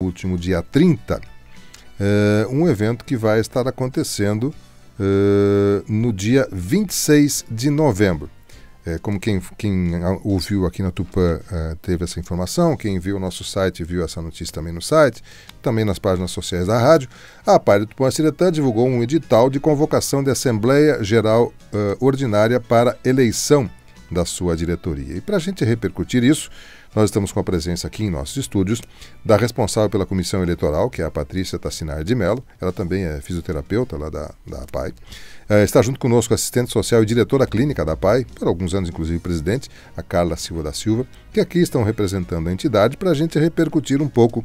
último dia 30, um evento que vai estar acontecendo no dia 26 de novembro. Como quem ouviu aqui na Tupã teve essa informação, quem viu o nosso site viu essa notícia também no site, também nas páginas sociais da rádio, a APAE do Tupã-Açaretã divulgou um edital de convocação de Assembleia Geral Ordinária para eleição da sua diretoria. E para a gente repercutir isso, nós estamos com a presença aqui em nossos estúdios da responsável pela comissão eleitoral, que é a Patrícia Tassinari de Mello. Ela também é fisioterapeuta lá da APAE. Está junto conosco a assistente social e diretora clínica da APAE, por alguns anos inclusive presidente, a Carla Silva da Silva, que aqui estão representando a entidade para a gente repercutir um pouco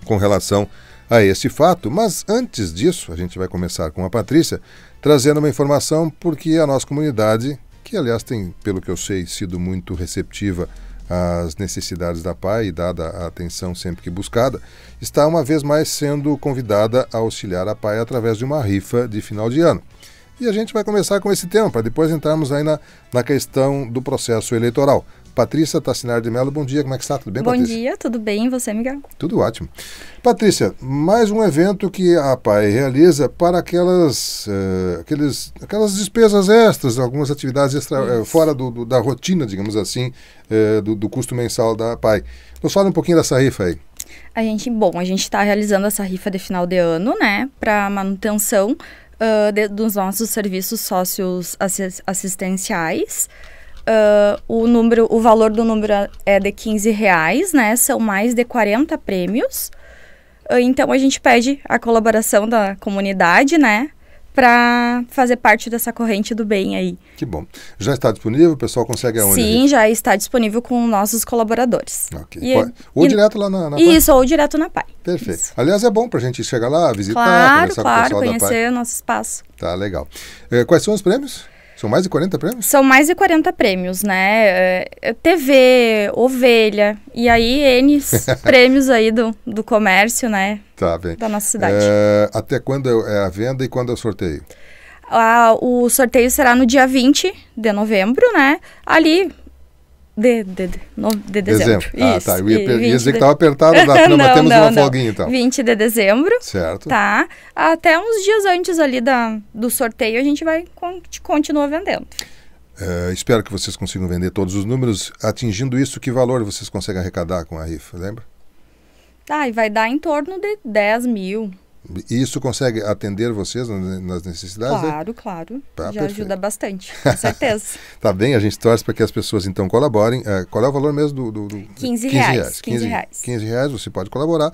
com relação a esse fato. Mas antes disso, a gente vai começar com a Patrícia, trazendo uma informação, porque a nossa comunidade, que aliás tem, pelo que eu sei, sido muito receptiva às necessidades da APAE e dada a atenção sempre que buscada, está uma vez mais sendo convidada a auxiliar a APAE através de uma rifa de final de ano. E a gente vai começar com esse tema, para depois entrarmos aí na questão do processo eleitoral. Patrícia Tassinari de Mello, bom dia, como é que está? Tudo bem, Patrícia? Bom dia, tudo bem, e você, Miguel? Tudo ótimo. Patrícia, mais um evento que a APAE realiza para aquelas despesas extras, algumas atividades fora da rotina, digamos assim, do custo mensal da APAE. Nos fala um pouquinho dessa rifa aí. A gente está realizando essa rifa de final de ano, né, para manutenção dos nossos serviços sócios assistenciais. O valor do número é de R$15, né? São mais de 40 prêmios. Então a gente pede a colaboração da comunidade, né? Para fazer parte dessa corrente do bem aí. Que bom. Já está disponível? O pessoal consegue aonde? Sim, já está disponível com nossos colaboradores. Ok. Ou direto lá na PAE? Isso, ou direto na PAE. Perfeito. Isso. Aliás, é bom para a gente chegar lá, visitar, conversar com o pessoal da PAE. Conhecer o nosso espaço. Tá, legal. Quais são os prêmios? São mais de 40 prêmios? São mais de 40 prêmios, né? TV, ovelha, e aí N prêmios aí do comércio, né? Tá bem. Da nossa cidade. Até quando é a venda e quando é o sorteio? O sorteio será no dia 20 de novembro, né? Ali de dezembro. Isso, tá. Eu ia dizer que estava apertado, mas temos uma folguinha então. 20 de dezembro. Certo. Tá. Até uns dias antes ali do sorteio a gente vai continuar vendendo. Espero que vocês consigam vender todos os números. Atingindo isso, que valor vocês conseguem arrecadar com a rifa, lembra? E vai dar em torno de 10 mil. E isso consegue atender vocês nas necessidades? Claro. Tá, já perfeito. Ajuda bastante, com certeza. Tá bem, a gente torce para que as pessoas então colaborem. Qual é o valor mesmo do R$15. R$15 você pode colaborar.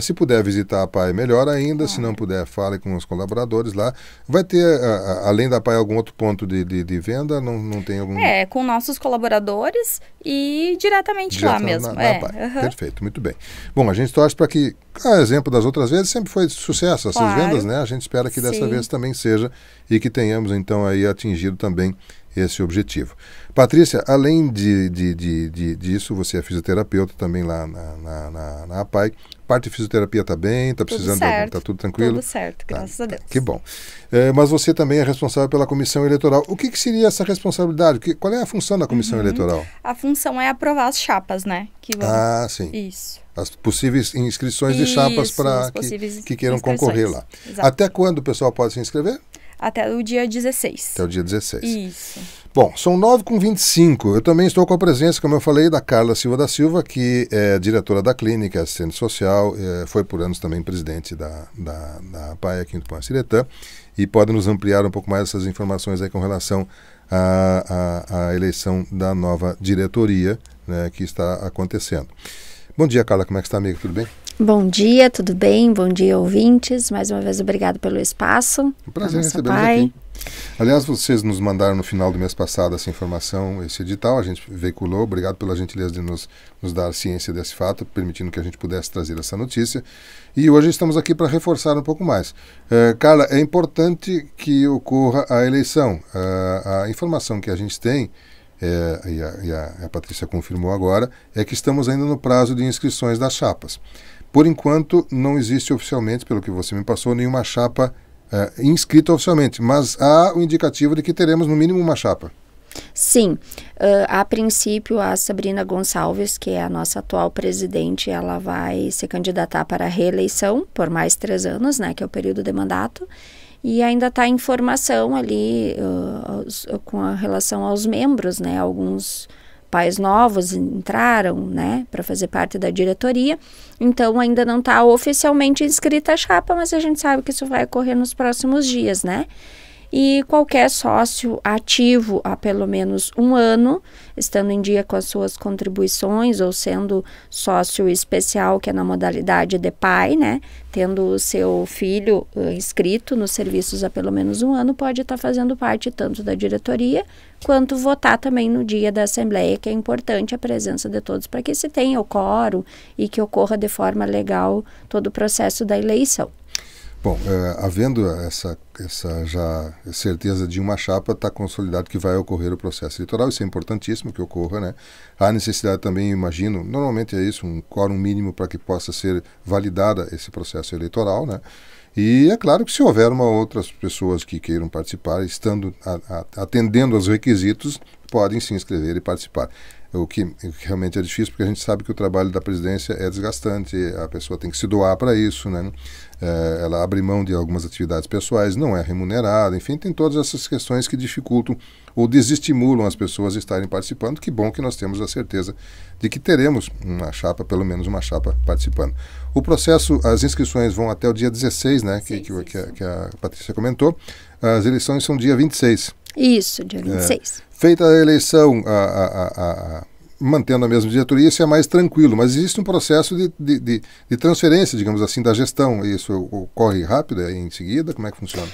Se puder visitar a APAE, melhor ainda. Se não puder, fale com os colaboradores lá. Vai ter, além da APAE, algum outro ponto de venda? Não tem algum... com nossos colaboradores e diretamente lá mesmo. Na APAE. Perfeito, muito bem. Bom, a gente torce para que, a exemplo das outras vezes, sempre foi sucesso essas vendas, né? A gente espera que dessa vez também seja e que tenhamos então aí atingido também esse objetivo. Patrícia, além disso, você é fisioterapeuta também lá na APAE. Parte de fisioterapia está bem? Está precisando? Está tudo tranquilo? Tudo certo, graças a Deus. Que bom. Mas você também é responsável pela comissão eleitoral. O que seria essa responsabilidade? Qual é a função da comissão eleitoral? A função é aprovar as chapas, né? Sim. Isso. As possíveis inscrições de chapas para que queiram concorrer lá. Exato. Até quando o pessoal pode se inscrever? Até o dia 16. Até o dia 16. Isso. Bom, são 9h25. Eu também estou com a presença, como eu falei, da Carla Silva da Silva, que é diretora da clínica, assistente social, foi por anos também presidente da APAE aqui no Tupã-Açaretã, e pode nos ampliar um pouco mais essas informações aí com relação à eleição da nova diretoria, né, que está acontecendo. Bom dia, Carla, como é que está, amiga? Tudo bem? Bom dia, tudo bem? Bom dia, ouvintes. Mais uma vez, obrigado pelo espaço. Um prazer recebê-los aqui. Aliás, vocês nos mandaram no final do mês passado essa informação, esse edital, a gente veiculou. Obrigado pela gentileza de nos dar ciência desse fato, permitindo que a gente pudesse trazer essa notícia. E hoje estamos aqui para reforçar um pouco mais. Carla, é importante que ocorra a eleição. A informação que a gente tem, e a Patrícia confirmou agora, é que estamos ainda no prazo de inscrições das chapas. Por enquanto, não existe oficialmente, pelo que você me passou, nenhuma chapa inscrita oficialmente, mas há o indicativo de que teremos no mínimo uma chapa. Sim, a princípio a Sabrina Gonçalves, que é a nossa atual presidente, ela vai se candidatar para a reeleição por mais 3 anos, né, que é o período de mandato, e ainda está em formação ali com a relação aos membros, né, alguns pais novos entraram, né, para fazer parte da diretoria, então ainda não está oficialmente inscrita a chapa, mas a gente sabe que isso vai ocorrer nos próximos dias, né? E qualquer sócio ativo há pelo menos 1 ano, estando em dia com as suas contribuições ou sendo sócio especial, que é na modalidade de pai, né? Tendo o seu filho inscrito nos serviços há pelo menos 1 ano, pode estar fazendo parte tanto da diretoria, quanto votar também no dia da Assembleia, que é importante a presença de todos para que se tenha o quórum e que ocorra de forma legal todo o processo da eleição. Bom, havendo essa já certeza de uma chapa, está consolidado que vai ocorrer o processo eleitoral. Isso é importantíssimo que ocorra, né? Há necessidade também, imagino, normalmente é isso, um quórum mínimo para que possa ser validada esse processo eleitoral, né? E é claro que se houver outras pessoas que queiram participar, estando atendendo aos requisitos, podem se inscrever e participar. O que realmente é difícil, porque a gente sabe que o trabalho da presidência é desgastante, a pessoa tem que se doar para isso, né? Ela abre mão de algumas atividades pessoais, não é remunerada, enfim, tem todas essas questões que dificultam ou desestimulam as pessoas a estarem participando. Que bom que nós temos a certeza de que teremos uma chapa, pelo menos uma chapa participando. O processo, as inscrições vão até o dia 16, né, que a Patrícia comentou. As eleições são dia 26. Isso, dia 26. Feita a eleição, mantendo a mesma diretoria, isso é mais tranquilo, mas existe um processo de transferência, digamos assim, da gestão. Isso ocorre rápido em seguida? Como é que funciona?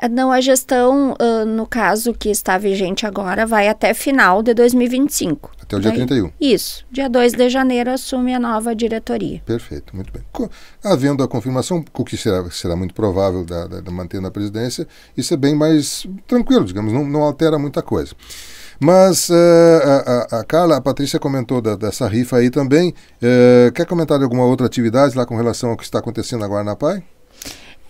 Não, a gestão, no caso que está vigente agora, vai até final de 2025. Até o dia 31. Isso. Dia 2 de janeiro assume a nova diretoria. Perfeito, muito bem. Havendo a confirmação, o que será muito provável da mantendo a presidência, isso é bem mais tranquilo, digamos, não altera muita coisa. Mas a Carla, a Patrícia comentou dessa rifa aí também. Quer comentar de alguma outra atividade lá com relação ao que está acontecendo agora na PAI?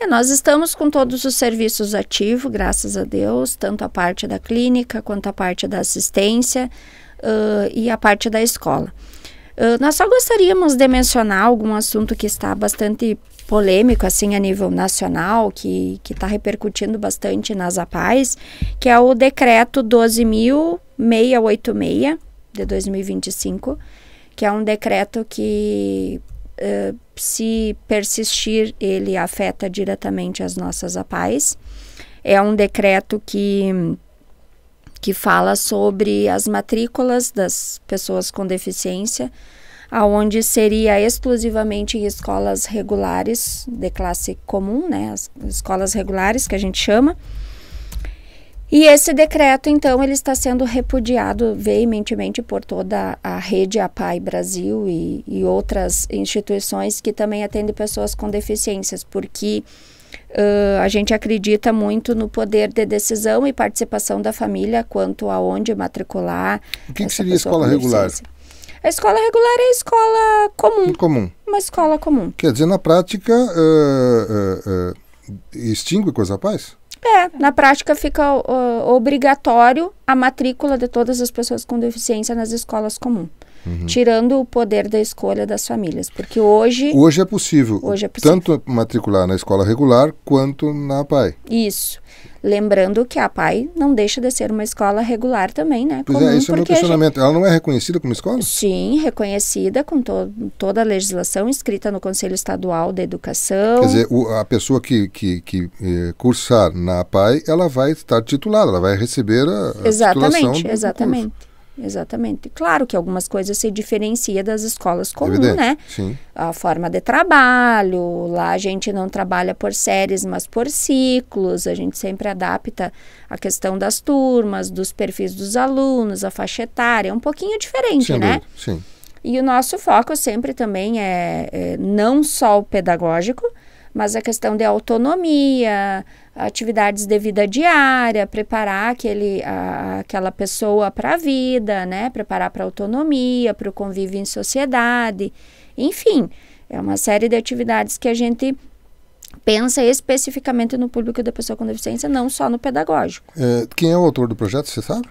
Nós estamos com todos os serviços ativos, graças a Deus, tanto a parte da clínica, quanto a parte da assistência e a parte da escola. Nós só gostaríamos de mencionar algum assunto que está bastante polêmico, assim, a nível nacional, que está repercutindo bastante nas APAES, que é o decreto 12.686 de 2025, que é um decreto que, se persistir, ele afeta diretamente as nossas APAES. É um decreto que fala sobre as matrículas das pessoas com deficiência, aonde seria exclusivamente em escolas regulares de classe comum, né, as escolas regulares que a gente chama. E esse decreto, então, ele está sendo repudiado veementemente por toda a rede APAE Brasil e outras instituições que também atendem pessoas com deficiências, porque a gente acredita muito no poder de decisão e participação da família quanto a onde matricular. O que seria escola regular? A escola regular é a escola comum. Comum. Uma escola comum. Quer dizer, na prática, extingue com as APAES? Na prática fica obrigatório a matrícula de todas as pessoas com deficiência nas escolas comuns. Tirando o poder da escolha das famílias, porque hoje é possível, tanto matricular na escola regular quanto na APAE. Isso. Lembrando que a APAE não deixa de ser uma escola regular também, né? Pois esse é o meu questionamento. Ela não é reconhecida como escola? Sim, reconhecida com toda a legislação inscrita no Conselho Estadual da Educação. Quer dizer, a pessoa que cursar na APAE, ela vai estar titulada, ela vai receber a titulação do Exatamente. Exatamente. Claro que algumas coisas se diferenciam das escolas comuns, né? Sim. A forma de trabalho, lá a gente não trabalha por séries, mas por ciclos, a gente sempre adapta a questão das turmas, dos perfis dos alunos, a faixa etária, é um pouquinho diferente, sem né? dúvida, sim. E o nosso foco sempre também é não só o pedagógico, mas a questão de autonomia, atividades de vida diária, preparar aquela pessoa para a vida, né? Preparar para a autonomia, para o convívio em sociedade. Enfim, é uma série de atividades que a gente pensa especificamente no público da pessoa com deficiência, não só no pedagógico. Quem é o autor do projeto, você sabe?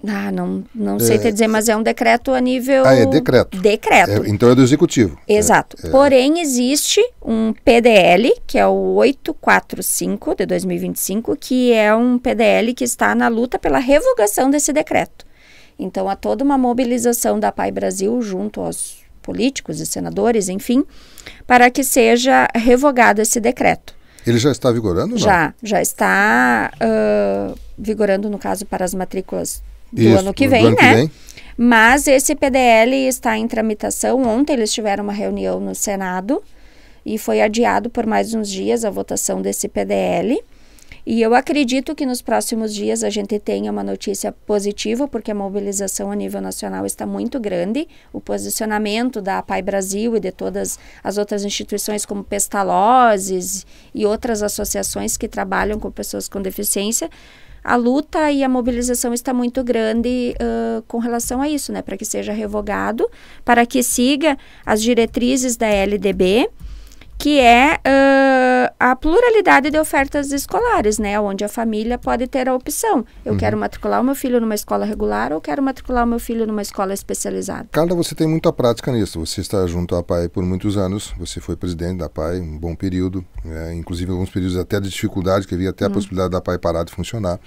Não sei te dizer, mas é um decreto a nível... É decreto. Decreto. Então é do Executivo. Exato. Porém, existe um PDL, que é o 845 de 2025, que é um PDL que está na luta pela revogação desse decreto. Então, há toda uma mobilização da APAE Brasil junto aos políticos e senadores, enfim, para que seja revogado esse decreto. Ele já está vigorando? Não? Já está vigorando, no caso, para as matrículas do ano que vem, né? Mas esse PDL está em tramitação. Ontem eles tiveram uma reunião no Senado e foi adiado por mais uns dias a votação desse PDL. E eu acredito que nos próximos dias a gente tenha uma notícia positiva, porque a mobilização a nível nacional está muito grande. O posicionamento da APAE Brasil e de todas as outras instituições como Pestalozzi e outras associações que trabalham com pessoas com deficiência, a luta e a mobilização está muito grande com relação a isso, né? Para que seja revogado, para que siga as diretrizes da LDB, que é a pluralidade de ofertas escolares, né? Onde a família pode ter a opção. Eu quero matricular o meu filho numa escola regular ou quero matricular o meu filho numa escola especializada. Carla, você tem muita prática nisso. Você está junto à APAE por muitos anos. Você foi presidente da APAE um bom período. Inclusive alguns períodos até de dificuldade, que havia até a possibilidade da APAE parar de funcionar.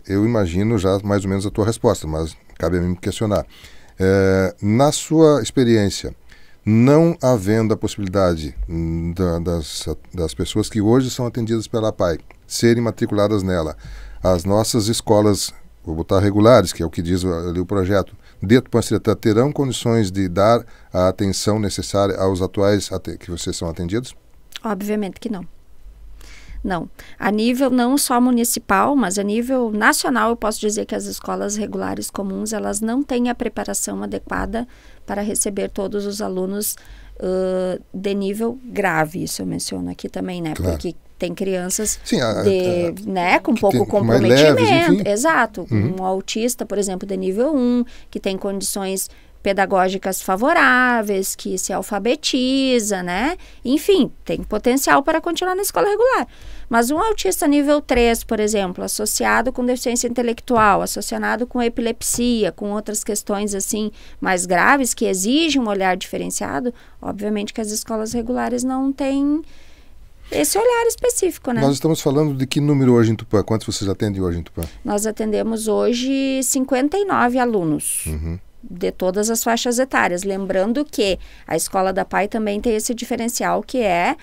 Eu imagino já mais ou menos a tua resposta, mas cabe a mim questionar. Na sua experiência, não havendo a possibilidade das pessoas que hoje são atendidas pela APAE serem matriculadas nela, as nossas escolas, vou botar regulares, que é o que diz ali o projeto, de Tupã-Seretã, terão condições de dar a atenção necessária aos atuais que vocês são atendidos? Obviamente que não. Não. A nível não só municipal, mas a nível nacional, eu posso dizer que as escolas regulares comuns, elas não têm a preparação adequada para receber todos os alunos de nível grave. Isso eu menciono aqui também, né? Claro. Porque tem crianças com pouco comprometimento. Leves, exato. Um autista, por exemplo, de nível 1, que tem condições pedagógicas favoráveis, que se alfabetiza, né? Enfim, tem potencial para continuar na escola regular. Mas um autista nível 3, por exemplo, associado com deficiência intelectual, associado com epilepsia, com outras questões assim mais graves, que exigem um olhar diferenciado, obviamente que as escolas regulares não têm esse olhar específico, né? Nós estamos falando de que número hoje em Tupã? Quantos vocês atendem hoje em Tupã? Nós atendemos hoje 59 alunos. De todas as faixas etárias. Lembrando que a escola da APAE também tem esse diferencial, que é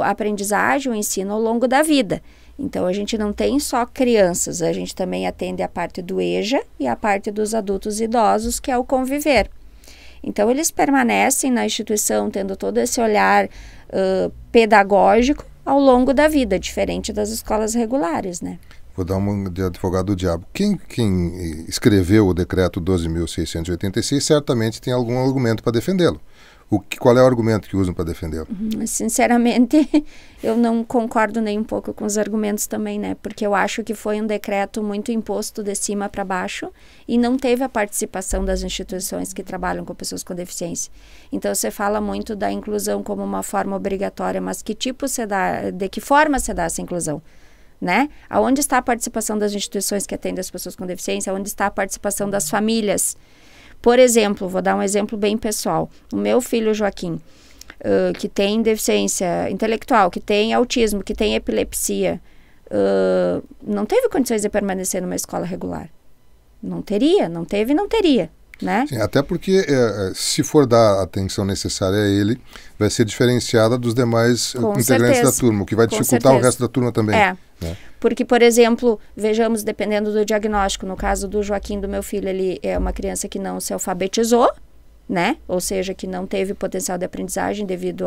a aprendizagem, o ensino ao longo da vida. Então, a gente não tem só crianças, a gente também atende a parte do EJA e a parte dos adultos idosos, que é o conviver. Então, eles permanecem na instituição tendo todo esse olhar pedagógico ao longo da vida, diferente das escolas regulares, né? Vou dar uma de advogado do diabo. Quem escreveu o decreto 12.686 certamente tem algum argumento para defendê-lo. Qual é o argumento que usam para defendê-lo? Sinceramente, eu não concordo nem um pouco com os argumentos também, né? Porque eu acho que foi um decreto muito imposto de cima para baixo e não teve a participação das instituições que trabalham com pessoas com deficiência. Então, você fala muito da inclusão como uma forma obrigatória, mas de que forma se dá essa inclusão? Né? Aonde está a participação das instituições que atendem as pessoas com deficiência? Onde está a participação das famílias? Por exemplo, vou dar um exemplo bem pessoal. O meu filho Joaquim, que tem deficiência intelectual, que tem autismo, que tem epilepsia, não teve condições de permanecer numa escola regular. Não teria, não teve e não teria. Né? Sim, até porque se for dar a atenção necessária a ele, vai ser diferenciada dos demais integrantes da turma, o que vai dificultar o resto da turma também. Né? Porque, por exemplo, vejamos, dependendo do diagnóstico, no caso do Joaquim, do meu filho, ele é uma criança que não se alfabetizou, né? Ou seja, que não teve potencial de aprendizagem devido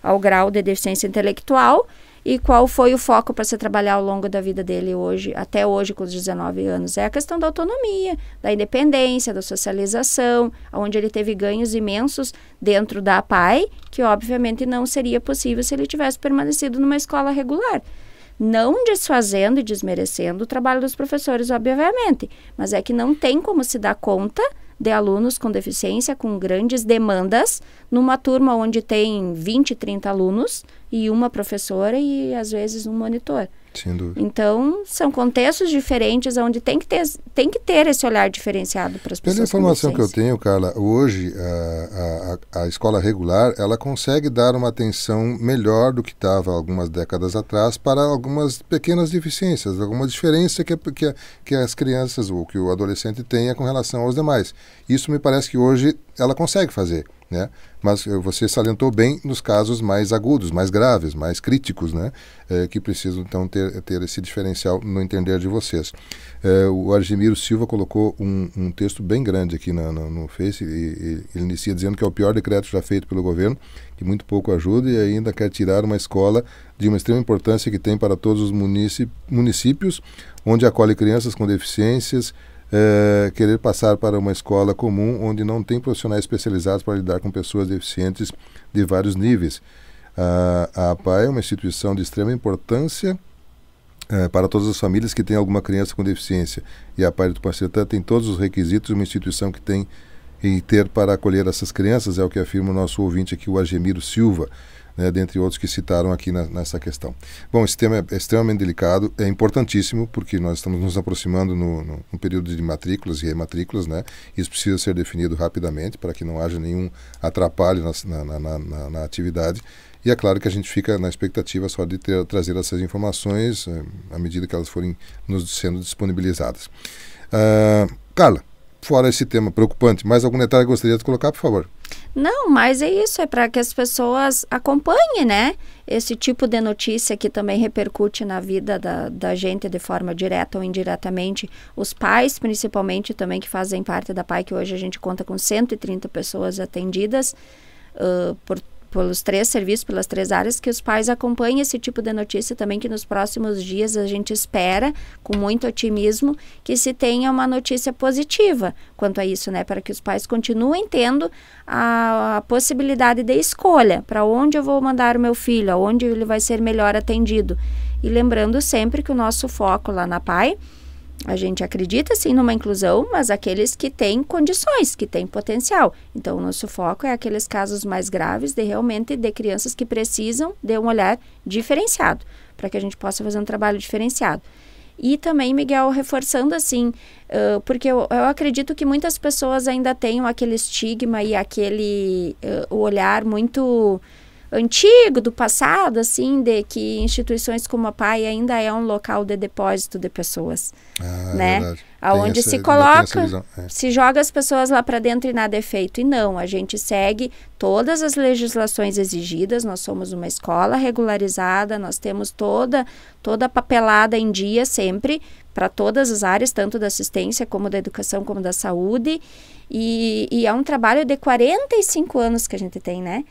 ao grau de deficiência intelectual. E qual foi o foco para se trabalhar ao longo da vida dele hoje, até hoje com os 19 anos? É a questão da autonomia, da independência, da socialização, onde ele teve ganhos imensos dentro da APAE, que obviamente não seria possível se ele tivesse permanecido numa escola regular. Não desfazendo e desmerecendo o trabalho dos professores, obviamente, mas é que não tem como se dar conta de alunos com deficiência, com grandes demandas, numa turma onde tem 20, 30 alunos e uma professora e, às vezes, um monitor. Sem dúvida. Então, são contextos diferentes onde tem que ter esse olhar diferenciado para as pessoas. Pela informação que eu tenho, Carla, hoje a escola regular, ela consegue dar uma atenção melhor do que estava algumas décadas atrás para algumas pequenas deficiências, alguma diferença que as crianças ou que o adolescente tenha com relação aos demais. Isso me parece que hoje ela consegue fazer, né? Mas você salientou bem nos casos mais agudos, mais graves, mais críticos, né? Que precisam então ter esse diferencial no entender de vocês. O Argemiro Silva colocou um texto bem grande aqui no Face e ele inicia dizendo que é o pior decreto já feito pelo governo, que muito pouco ajuda e ainda quer tirar uma escola de uma extrema importância que tem para todos os municípios onde acolhe crianças com deficiências, querer passar para uma escola comum onde não tem profissionais especializados para lidar com pessoas deficientes de vários níveis. A APAE é uma instituição de extrema importância para todas as famílias que têm alguma criança com deficiência. E a APAE do Tupanciretã tem todos os requisitos de uma instituição que tem e ter para acolher essas crianças, é o que afirma o nosso ouvinte aqui, o Argemiro Silva, né, dentre outros que citaram aqui nessa questão. Bom, esse tema é extremamente delicado, é importantíssimo, porque nós estamos nos aproximando no período de matrículas e rematrículas, né? Isso precisa ser definido rapidamente, para que não haja nenhum atrapalho na atividade. E é claro que a gente fica na expectativa só de trazer essas informações à medida que elas forem sendo disponibilizadas. Carla, fora esse tema preocupante, mais algum detalhe que gostaria de colocar, por favor? Não, mas é isso, é para que as pessoas acompanhem, né? Esse tipo de notícia que também repercute na vida da gente de forma direta ou indiretamente. Os pais, principalmente, também que fazem parte da PAI, que hoje a gente conta com 130 pessoas atendidas pelos 3 serviços, pelas 3 áreas, que os pais acompanhem esse tipo de notícia também, que nos próximos dias a gente espera, com muito otimismo, que se tenha uma notícia positiva quanto a isso, né? Para que os pais continuem tendo a possibilidade de escolha, para onde eu vou mandar o meu filho, aonde ele vai ser melhor atendido. E lembrando sempre que o nosso foco lá na PAI, a gente acredita sim numa inclusão, mas aqueles que têm condições, que têm potencial. Então, o nosso foco é aqueles casos mais graves de crianças que precisam de um olhar diferenciado, para que a gente possa fazer um trabalho diferenciado. E também, Miguel, reforçando assim, porque eu acredito que muitas pessoas ainda tenham aquele estigma e aquele o olhar muito antigo, do passado, assim, de que instituições como a PAI ainda é um local de depósito de pessoas, né? Verdade. Aonde se coloca, se joga as pessoas lá para dentro e nada é feito. E não, a gente segue todas as legislações exigidas, nós somos uma escola regularizada, nós temos toda a papelada em dia sempre, para todas as áreas, tanto da assistência, como da educação, como da saúde, e é um trabalho de 45 anos que a gente tem, né?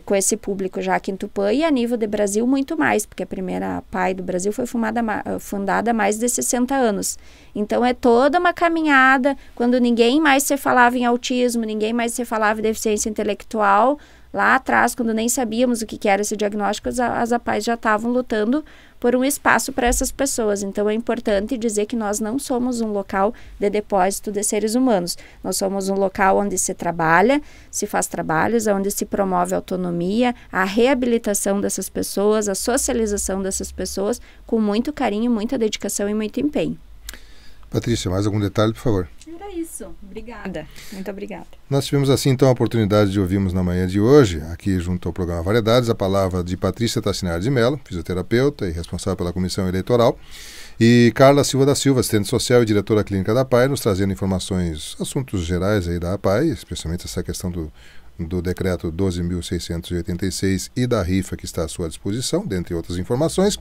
Com esse público já aqui em Tupã e a nível de Brasil muito mais, porque a primeira PAI do Brasil foi fundada há mais de 60 anos. Então é toda uma caminhada, quando ninguém mais se falava em autismo, ninguém mais se falava em deficiência intelectual, lá atrás, quando nem sabíamos o que era esse diagnóstico, as APAIs já estavam lutando por um espaço para essas pessoas. Então é importante dizer que nós não somos um local de depósito de seres humanos. Nós somos um local onde se trabalha, se faz trabalhos, onde se promove a autonomia, a reabilitação dessas pessoas, a socialização dessas pessoas, com muito carinho, muita dedicação e muito empenho. Patrícia, mais algum detalhe, por favor? Era isso. Obrigada. Muito obrigada. Nós tivemos assim então a oportunidade de ouvirmos na manhã de hoje, aqui junto ao programa Variedades, a palavra de Patrícia Tassinari de Mello, fisioterapeuta e responsável pela Comissão Eleitoral, e Carla Silva da Silva, assistente social e diretora clínica da APAI, nos trazendo informações, assuntos gerais aí da APAI, especialmente essa questão do decreto 12.686 e da rifa que está à sua disposição, dentre outras informações.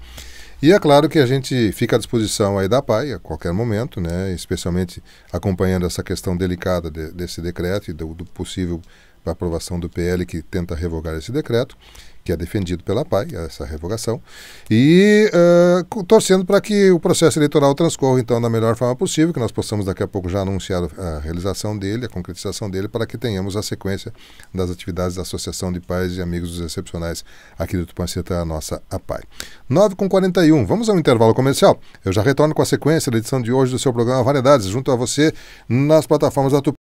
E é claro que a gente fica à disposição aí da APAI a qualquer momento, né, especialmente acompanhando essa questão delicada desse decreto e do possível aprovação do PL que tenta revogar esse decreto, que é defendido pela APAI, essa revogação, e torcendo para que o processo eleitoral transcorra então da melhor forma possível, que nós possamos daqui a pouco já anunciar a realização dele, a concretização dele, para que tenhamos a sequência das atividades da Associação de Pais e Amigos dos Excepcionais aqui do Tupanciretã, a nossa APAI. 9h41, vamos ao intervalo comercial. Eu já retorno com a sequência da edição de hoje do seu programa Variedades, junto a você nas plataformas da Tupã.